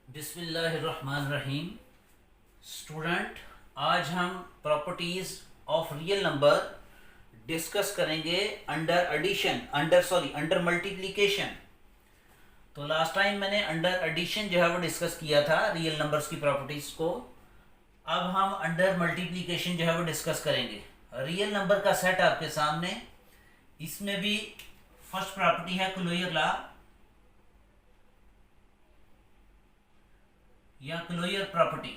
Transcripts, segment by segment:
बिस्मिल्लाहिर्रहमानिर्रहीम। स्टूडेंट, आज हम properties of real number discuss करेंगे अंडर मल्टीप्लिकेशन। तो लास्ट टाइम मैंने अंडर एडिशन जो है वो डिस्कस किया था रियल नंबर्स की प्रॉपर्टीज को। अब हम अंडर मल्टीप्लिकेशन जो है वो डिस्कस करेंगे। रियल नंबर का सेट आपके सामने, इसमें भी फर्स्ट प्रॉपर्टी है क्लोजर लॉ या क्लोजर प्रॉपर्टी।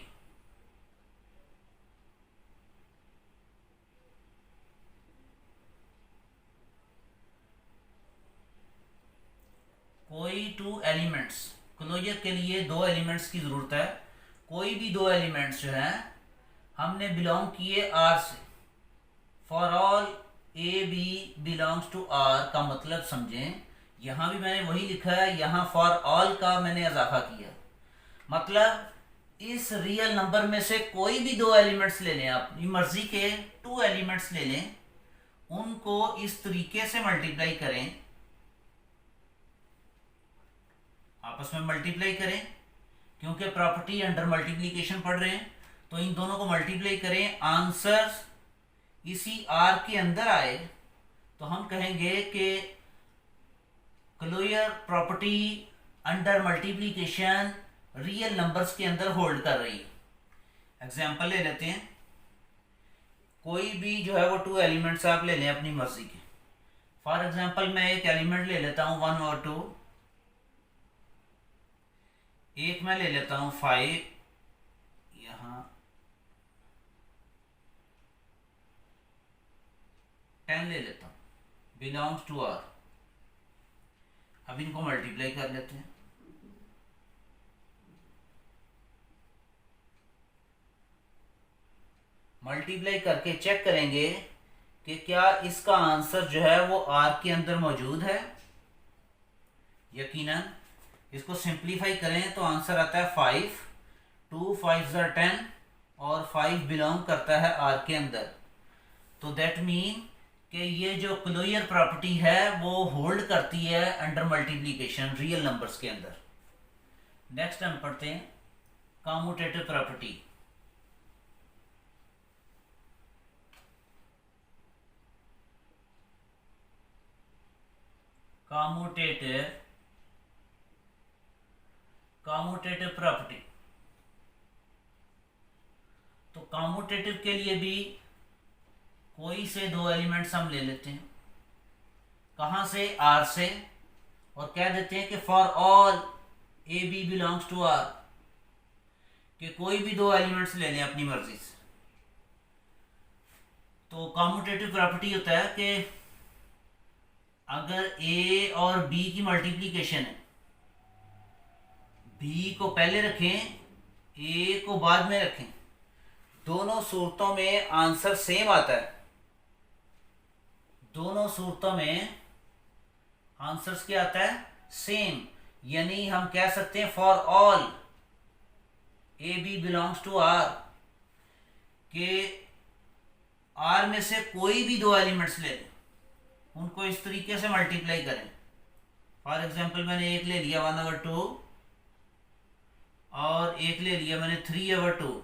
कोई टू एलिमेंट्स, क्लोजर के लिए दो एलिमेंट्स की ज़रूरत है। कोई भी दो एलिमेंट्स जो हैं हमने बिलोंग किए आर से। For all A b belongs to R का मतलब समझें, यहाँ भी मैंने वही लिखा है, यहाँ फॉर ऑल का मैंने इजाफा किया। मतलब इस रियल नंबर में से कोई भी दो एलिमेंट्स ले लें, आप अपनी मर्जी के टू एलिमेंट्स ले लें, उनको इस तरीके से मल्टीप्लाई करें, आपस में मल्टीप्लाई करें, क्योंकि प्रॉपर्टी अंडर मल्टीप्लिकेशन पढ़ रहे हैं तो इन दोनों को मल्टीप्लाई करें, आंसर इसी आर के अंदर आए तो हम कहेंगे कि closure property under multiplication real numbers के अंदर होल्ड कर रही है। एग्जाम्पल ले लेते हैं, कोई भी जो है वो टू एलिमेंट्स आप ले लें अपनी मर्जी के। फॉर एग्जाम्पल मैं एक एलिमेंट ले लेता हूँ 1 और 2, एक मैं ले लेता हूँ 5, यहाँ 10 ले लेता हूँ, बिलोंग्स टू आर। अब इनको मल्टीप्लाई कर लेते हैं। मल्टीप्लाई करके चेक करेंगे कि क्या इसका आंसर जो है वो आर के अंदर मौजूद है। यकीनन इसको सिंप्लीफाई करें तो आंसर आता है 5, 2 5 10 और 5 बिलोंग करता है आर के अंदर। तो दैट मीन कि ये जो क्लोजर प्रॉपर्टी है वो होल्ड करती है अंडर मल्टीप्लिकेशन रियल नंबर्स के अंदर। नेक्स्ट हम पढ़ते हैं कम्यूटेटिव प्रॉपर्टी। Commutative property. तो कम्यूटेटिव के लिए भी कोई से दो एलिमेंट्स हम ले लेते हैं, कहां से, आर से, और कह देते हैं कि for all A b belongs to R, कि कोई भी दो एलिमेंट्स ले लें अपनी मर्जी से। तो कम्यूटेटिव प्रॉपर्टी होता है कि अगर ए और बी की मल्टीप्लिकेशन है, बी को पहले रखें, ए को बाद में रखें, दोनों सूरतों में आंसर सेम आता है। दोनों सूरतों में आंसर्स क्या आता है, सेम। यानी हम कह सकते हैं for all A b belongs to R, के आर में से कोई भी दो एलिमेंट्स ले लें, उनको इस तरीके से मल्टीप्लाई करें। फॉर एग्जांपल मैंने एक ले लिया 1/2 और एक ले लिया मैंने 3/2,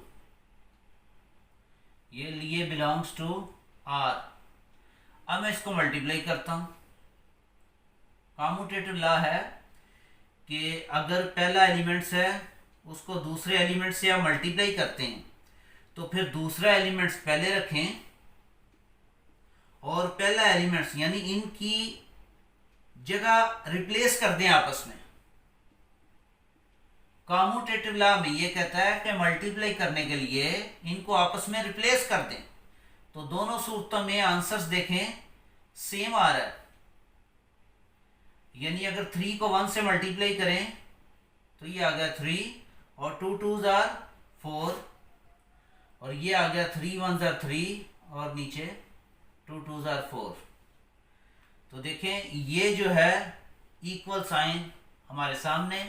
ये लिए बिलोंग्स टू आर। अब मैं इसको मल्टीप्लाई करता हूं। कम्यूटेटिव लॉ है कि अगर पहला एलिमेंट्स है उसको दूसरे एलिमेंट से आप मल्टीप्लाई करते हैं तो फिर दूसरा एलिमेंट्स पहले रखें और पहला एलिमेंट्स यानी इनकी जगह रिप्लेस कर दें आपस में। कम्यूटेटिव लॉ में ये कहता है कि मल्टीप्लाई करने के लिए इनको आपस में रिप्लेस कर दें, तो दोनों सूरतों में आंसर्स देखें सेम आ रहा है। यानी अगर 3 को 1 से मल्टीप्लाई करें तो ये आ गया 3 और 2 2s आर 4, और ये आ गया 3 1s आर 3 और नीचे 2 2s आर 4। तो देखें ये जो है इक्वल साइन हमारे सामने।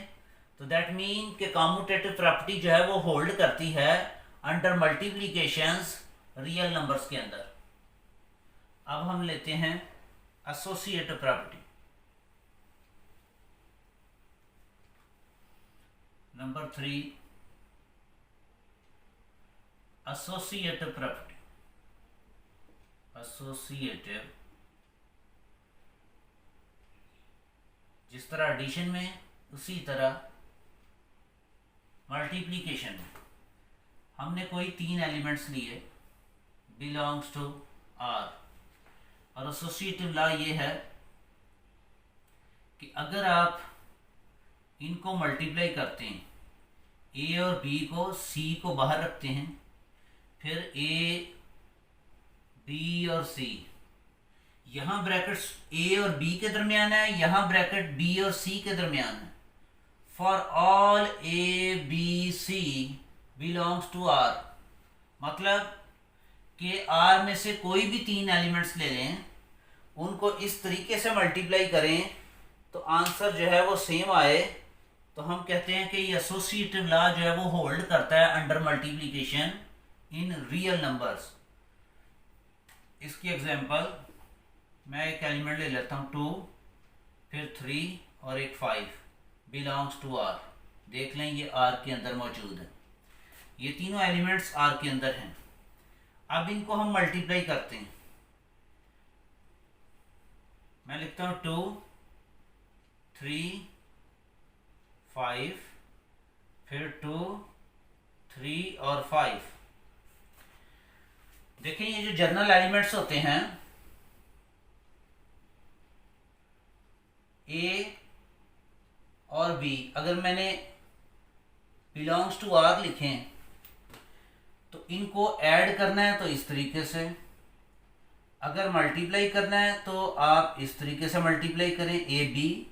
तो दैट मीन कि कम्यूटेटिव प्रॉपर्टी जो है वो होल्ड करती है अंडर मल्टीप्लिकेशंस रियल नंबर्स के अंदर। अब हम लेते हैं associative property. Number 3, associative property. Associative, जिस तरह एडिशन में उसी तरह मल्टीप्लिकेशन में हमने कोई 3 एलिमेंट्स लिए, बिलोंग्स टू आर, और एसोसिएटिव लॉ ये है कि अगर आप इनको मल्टीप्लाई करते हैं, ए और बी को, सी को बाहर रखते हैं, फिर ए, बी और सी, यहाँ ब्रैकेट्स ए और बी के दरमियान है, यहाँ ब्रैकेट बी और सी के दरमियान है। For all A B C belongs to R, मतलब कि आर में से कोई भी 3 एलिमेंट्स ले लें, उनको इस तरीके से मल्टीप्लाई करें तो आंसर जो है वो सेम आए, तो हम कहते हैं कि ये एसोसिएटिव लॉ जो है वो होल्ड करता है under multiplication in real numbers. इसकी एग्जांपल मैं एक एलिमेंट ले लेता हूँ 2, फिर 3 और एक 5, बिलोंग्स टू आर। देख लें ये आर के अंदर मौजूद है, ये तीनों एलिमेंट्स आर के अंदर हैं। अब इनको हम मल्टीप्लाई करते हैं। मैं लिखता हूँ 2, 3, 5, फिर 2, 3 और 5। देखें ये जो जर्नल एलिमेंट्स होते हैं, ए और बी, अगर मैंने बिलोंग्स टू आर लिखें तो इनको ऐड करना है तो इस तरीके से, अगर मल्टीप्लाई करना है तो आप इस तरीके से मल्टीप्लाई करें, ए बी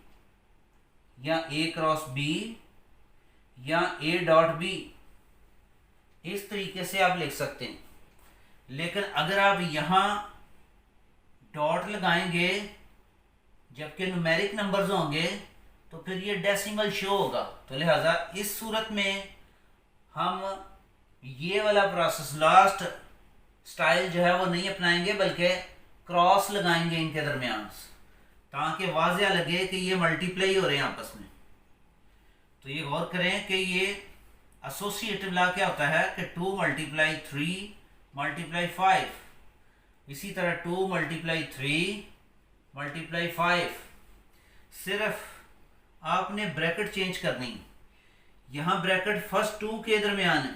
या ए क्रॉस बी या ए डॉट बी, इस तरीके से आप लिख सकते हैं। लेकिन अगर आप यहाँ डॉट लगाएंगे जबकि न्यूमेरिक नंबर्स होंगे तो फिर ये डेसिमल शो होगा, तो लिहाजा इस सूरत में हम ये वाला प्रोसेस, लास्ट स्टाइल जो है वो नहीं अपनाएंगे, बल्कि क्रॉस लगाएंगे इनके दरमियान, ताकि वाज़िया लगे कि ये मल्टीप्लाई हो रहे हैं आपस में। तो ये गौर करें कि ये एसोसिएटिव लॉ क्या होता है कि 2 × 3 × 5, इसी तरह 2 × 3 × 5। सिर्फ आपने ब्रैकेट चेंज करनी, यहाँ ब्रैकेट फर्स्ट 2 के दरमियान है,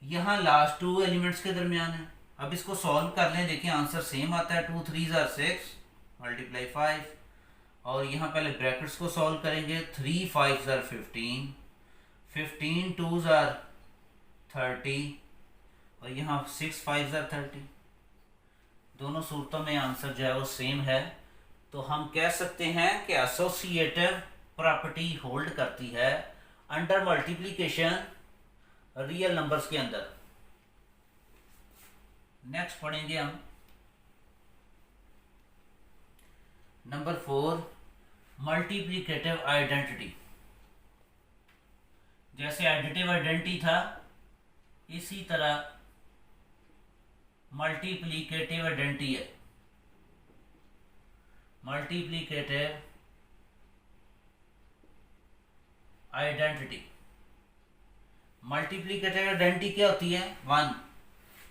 यहाँ लास्ट 2 एलिमेंट्स के दरमियान है। अब इसको सॉल्व कर लें, देखिए आंसर सेम आता है, 2 3 × 6 × 5, और यहाँ पहले ब्रैकेट्स को सॉल्व करेंगे, 3 5 × 15, 15 2 × 30, और यहाँ 6 5 × 30। दोनों सूरतों में आंसर जो है वो सेम है, तो हम कह सकते हैं कि एसोसिएटिव प्रॉपर्टी होल्ड करती है अंडर मल्टीप्लिकेशन रियल नंबर्स के अंदर। नेक्स्ट पढ़ेंगे हम नंबर 4, मल्टीप्लिकेटिव आइडेंटिटी। जैसे एडिटिव आइडेंटिटी था, इसी तरह मल्टीप्लिकेटिव आइडेंटिटी है। मल्टीप्लिकेटिव आइडेंटिटी, मल्टीप्लिकेटिव आइडेंटिटी क्या होती है? 1,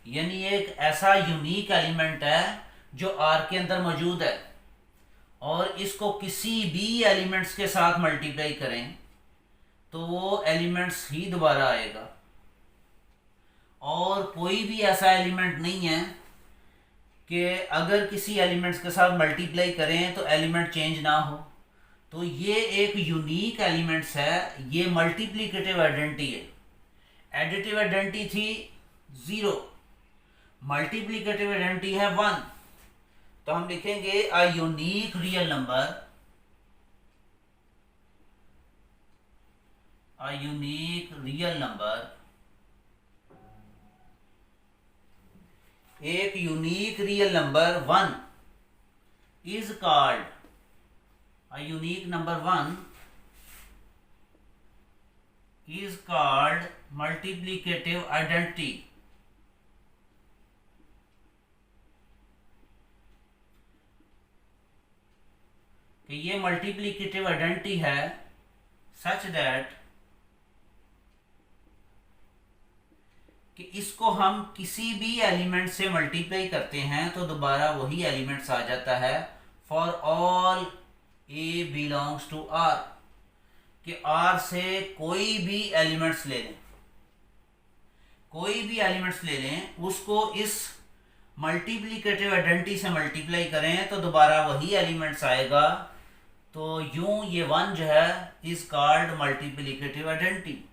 यानी एक ऐसा यूनिक एलिमेंट है जो आर के अंदर मौजूद है, और इसको किसी भी एलिमेंट्स के साथ मल्टीप्लाई करें तो वो एलिमेंट्स ही दोबारा आएगा, और कोई भी ऐसा एलिमेंट नहीं है कि अगर किसी एलिमेंट्स के साथ मल्टीप्लाई करें तो एलिमेंट चेंज ना हो। तो ये एक यूनिक एलिमेंट्स है, ये मल्टीप्लिकेटिव आइडेंटिटी है। एडिटिव आइडेंटिटी थी 0, मल्टीप्लिकेटिव आइडेंटिटी है 1। तो हम लिखेंगे a unique real number, a unique real number, एक unique real number 1 is called, a unique number 1 is called multiplicative identity. कि ये मल्टीप्लिकेटिव आइडेंटिटी है सच दैट कि इसको हम किसी भी एलिमेंट से मल्टीप्लाई करते हैं तो दोबारा वही एलिमेंट्स आ जाता है for all A belongs to R, कि आर से कोई भी एलिमेंट्स ले लें, कोई भी एलिमेंट्स ले लें, उसको इस मल्टीप्लीकेटिव आइडेंटिटी से मल्टीप्लाई करें तो दोबारा वही एलिमेंट्स आएगा। तो यूं ये वन जो है इज कॉल्ड मल्टीप्लीकेटिव आइडेंटिटी।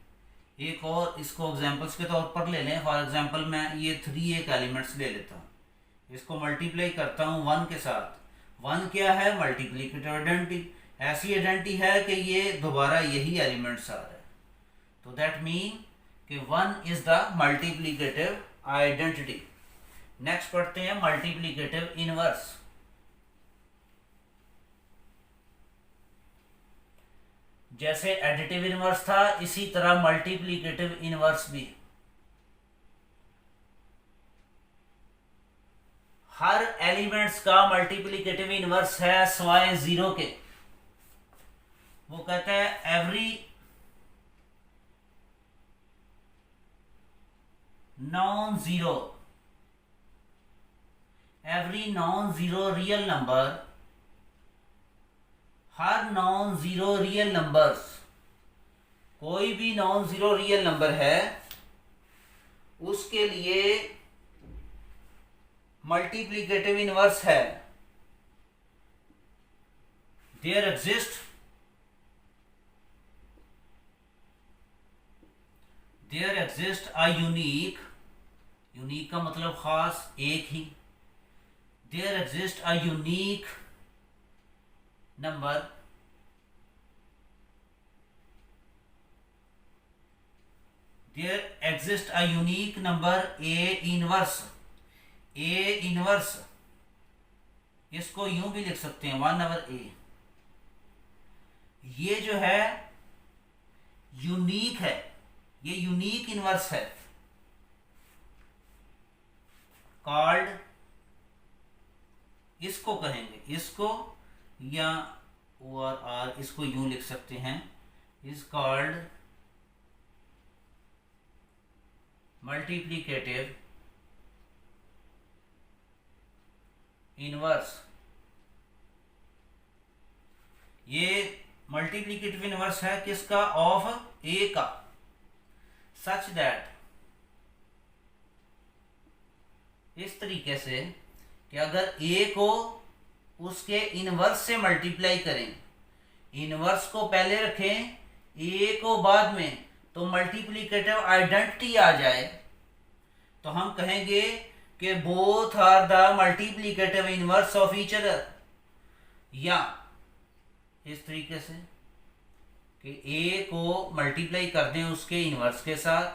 एक और इसको एग्जांपल्स के तौर पर ले लें। फॉर एग्जांपल मैं ये 3 एक एलिमेंट्स ले लेता हूँ, इसको मल्टीप्लाई करता हूँ 1 के साथ। 1 क्या है? Multiplicative identity. ऐसी आइडेंटिटी है कि ये दोबारा यही एलिमेंट्स आ रहा है, तो दैट मीन कि 1 is the multiplicative identity. Next पढ़ते हैं मल्टीप्लीकेटिव इनवर्स। जैसे एडिटिव इनवर्स था इसी तरह मल्टीप्लीकेटिव इनवर्स भी। हर एलिमेंट्स का मल्टीप्लीकेटिव इनवर्स है सिवाय 0 के। वो कहते हैं every non zero real number, हर नॉन जीरो रियल नंबर्स, कोई भी नॉन जीरो रियल नंबर है उसके लिए मल्टीप्लीकेटिव इनवर्स है। There exist a unique, unique का मतलब खास, एक ही। There exist a unique number A inverse. A inverse इसको यूं भी लिख सकते हैं 1/a। ये जो है यूनिक है, ये यूनिक इनवर्स है, कॉल्ड, इसको कहेंगे, इसको या और आर इसको यूं लिख सकते हैं, इज कॉल्ड मल्टीप्लीकेटिव इनवर्स। ये मल्टीप्लीकेटिव इनवर्स है किसका? ऑफ ए का, सच दैट, इस तरीके से कि अगर ए को उसके इनवर्स से मल्टीप्लाई करें, इनवर्स को पहले रखें ए को बाद में, तो मल्टीप्लीकेटिव आइडेंटिटी आ जाए, तो हम कहेंगे कि both are the multiplicative inverse of each other. या इस तरीके से कि ए को मल्टीप्लाई कर दें उसके इनवर्स के साथ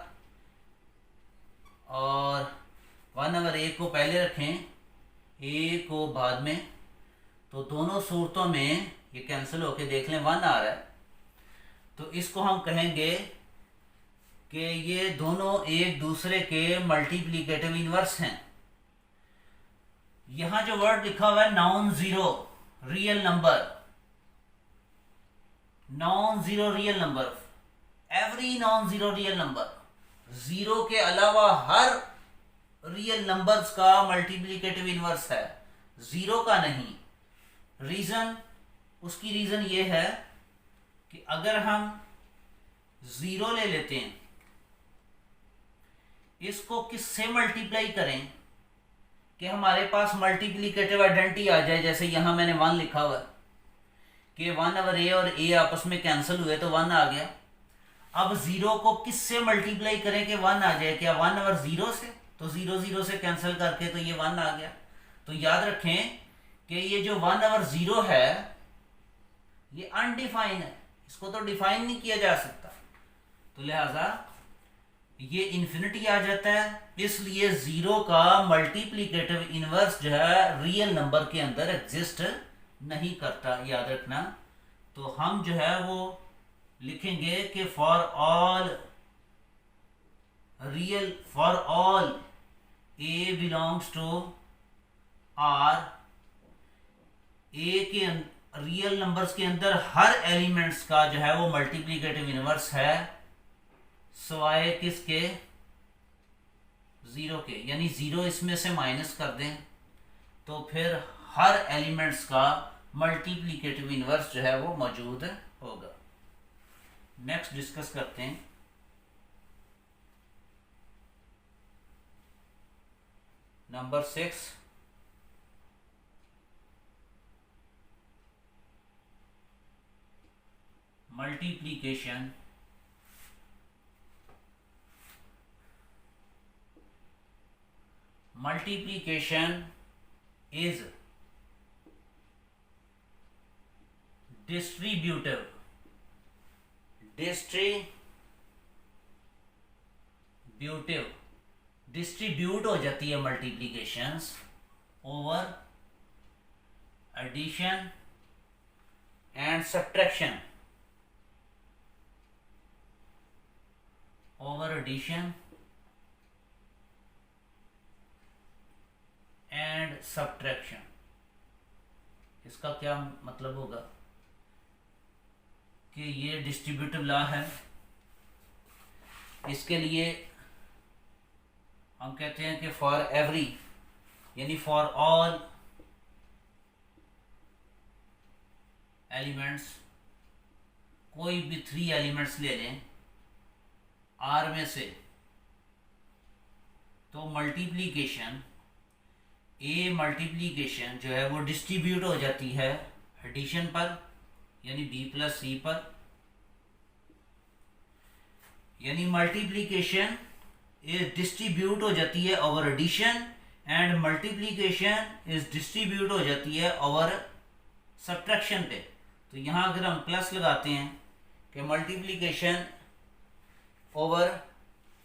और 1/a को पहले रखें, ए को बाद में, तो दोनों सूरतों में ये कैंसिल होके देख लें 1 आ रहा है, तो इसको हम कहेंगे कि ये दोनों एक दूसरे के मल्टीप्लीकेटिव इनवर्स हैं। यहां जो वर्ड लिखा हुआ है non zero real number, non zero real number, every non zero real number, zero के अलावा हर रियल नंबर्स का मल्टीप्लीकेटिव इनवर्स है, जीरो का नहीं। रीजन, उसकी रीजन ये है कि अगर हम जीरो ले लेते हैं, इसको किससे मल्टीप्लाई करें कि हमारे पास मल्टीप्लीकेटिव आइडेंटिटी आ जाए। जैसे यहां मैंने 1 लिखा हुआ है कि 1/a और a आपस में कैंसिल हुए तो 1 आ गया। अब जीरो को किससे मल्टीप्लाई करें कि 1 आ जाए? क्या 1/0 से? तो 0 से कैंसिल करके तो ये 1 आ गया। तो याद रखें कि ये जो 1/0 है ये अनडिफाइन है, इसको तो डिफाइन नहीं किया जा सकता, तो लिहाजा ये इन्फिनिटी आ जाता है। इसलिए जीरो का मल्टीप्लीकेटिव इनवर्स जो है रियल नंबर के अंदर एग्जिस्ट नहीं करता, याद रखना। तो हम जो है वो लिखेंगे कि for all A belongs to R, A के रियल नंबर्स के अंदर हर एलिमेंट्स का जो है वो मल्टीप्लीकेटिव इनवर्स है, सिवाय किसके? ज़ीरो के, यानी ज़ीरो इसमें से माइनस कर दें तो फिर हर एलिमेंट्स का मल्टीप्लिकेटिव इनवर्स जो है वो मौजूद होगा। नेक्स्ट डिस्कस करते हैं number 6, multiplication is distributive distribute हो जाती है multiplications over addition and subtraction, over addition and subtraction. इसका क्या मतलब होगा कि ये डिस्ट्रीब्यूटिव लॉ है। इसके लिए हम कहते हैं कि फॉर एवरी, यानी फॉर ऑल एलिमेंट्स, कोई भी 3 एलिमेंट्स ले लें आर में से, तो मल्टीप्लिकेशन मल्टीप्लिकेशन जो है वो डिस्ट्रीब्यूट हो जाती है एडिशन पर, यानी b प्लस सी पर, यानी मल्टीप्लिकेशन इज डिस्ट्रीब्यूट हो जाती है over addition and multiplication is distribute हो जाती है ओवर सब्ट्रैक्शन पे। तो यहाँ अगर हम प्लस लगाते हैं कि मल्टीप्लिकेशन ओवर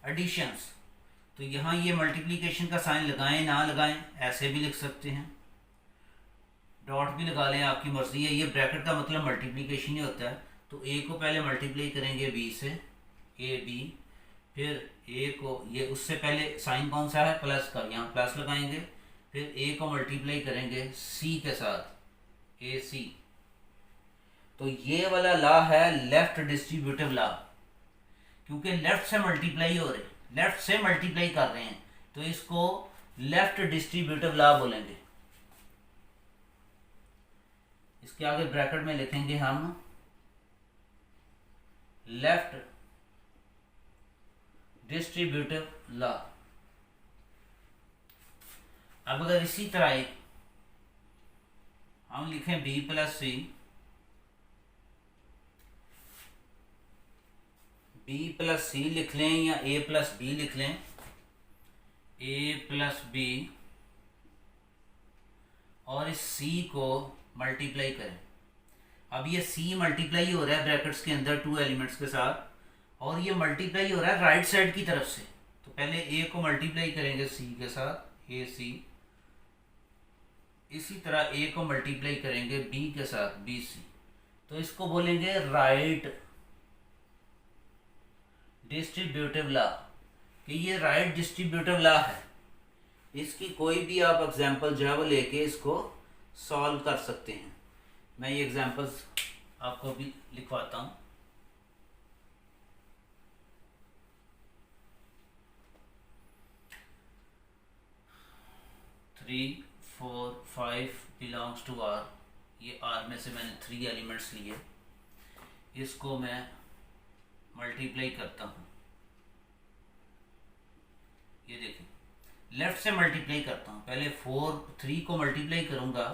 एडिशंस, तो यहाँ ये मल्टीप्लिकेशन का साइन लगाएं ना लगाएं, ऐसे भी लिख सकते हैं, डॉट भी लगा लें, आपकी मर्जी है। ये ब्रैकेट का मतलब मल्टीप्लिकेशन ही होता है। तो ए को पहले मल्टीप्लाई करेंगे बी से, ए बी, फिर ए को, ये उससे पहले साइन कौन सा है, प्लस का, यहाँ प्लस लगाएंगे, फिर ए को मल्टीप्लाई करेंगे सी के साथ, ए सी। तो ये वाला लॉ है लेफ्ट डिस्ट्रीब्यूटिव लॉ, क्योंकि लेफ्ट से मल्टीप्लाई हो रहे, लेफ्ट से मल्टीप्लाई कर रहे हैं, तो इसको लेफ्ट डिस्ट्रीब्यूटिव लॉ बोलेंगे। इसके आगे ब्रैकेट में लिखेंगे हम लेफ्ट डिस्ट्रीब्यूटिव लॉ। अब अगर इसी तरह हम लिखें b प्लस सी, b प्लस सी लिख लें या a प्लस बी लिख लें, a प्लस बी, और इस c को मल्टीप्लाई करें। अब ये c मल्टीप्लाई हो रहा है ब्रैकेट्स के अंदर 2 एलिमेंट्स के साथ, और ये मल्टीप्लाई हो रहा है राइट साइड की तरफ से। तो पहले a को मल्टीप्लाई करेंगे c के साथ, ए सी, इसी तरह a को मल्टीप्लाई करेंगे b के साथ, बी सी। तो इसको बोलेंगे राइट डिस्ट्रीब्यूटिव लॉ, कि ये राइट डिस्ट्रीब्यूटिव लॉ है। इसकी कोई भी आप एग्जांपल जो है वो लेके इसको सॉल्व कर सकते हैं। मैं ये एग्जांपल्स आपको भी लिखवाता हूँ। थ्री 4 5 बिलोंग्स टू आर, ये आर में से मैंने 3 एलिमेंट्स लिए, इसको मैं मल्टीप्लाई करता हूँ। ये देखिए, लेफ्ट से मल्टीप्लाई करता हूँ। पहले 3 को मल्टीप्लाई करूँगा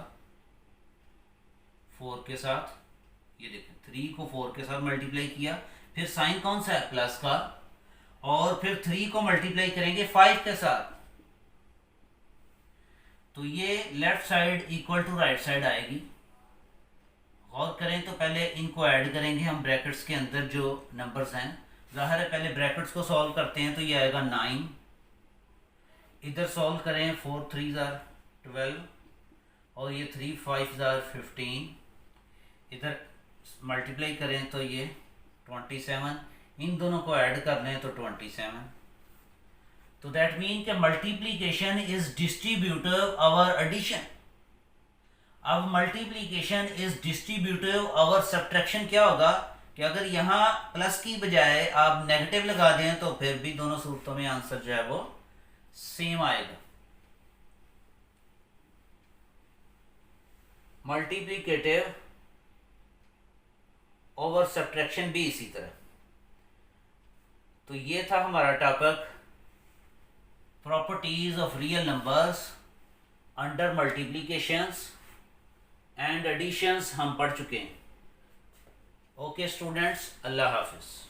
4 के साथ, ये देखिए 3 को 4 के साथ मल्टीप्लाई किया, फिर साइन कौन सा है, प्लस का, और फिर 3 को मल्टीप्लाई करेंगे 5 के साथ। तो ये left side equal to right side आएगी। गौर करें तो पहले इनको ऐड करेंगे हम ब्रैकेट्स के अंदर जो नंबर्स हैं। ज़ाहिर है पहले ब्रैकेट्स को सॉल्व करते हैं, तो ये आएगा 9, इधर सॉल्व करें 4 3 12, और ये 3 5 15, इधर मल्टीप्लाई करें तो ये 27, इन दोनों को ऐड कर लें तो 27। तो दैट मीन कि multiplication is distributive over addition. अब multiplication is distributive over subtraction क्या होगा कि अगर यहाँ प्लस की बजाय आप नेगेटिव लगा दें तो फिर भी दोनों सूरतों में आंसर जो है वो सेम आएगा। मल्टीप्लीकेटिव ओवर सब्ट्रैक्शन भी इसी तरह। तो ये था हमारा topic properties of real numbers under multiplications and additions हम पढ़ चुके हैं। ओके स्टूडेंट्स, अल्लाह हाफिज़।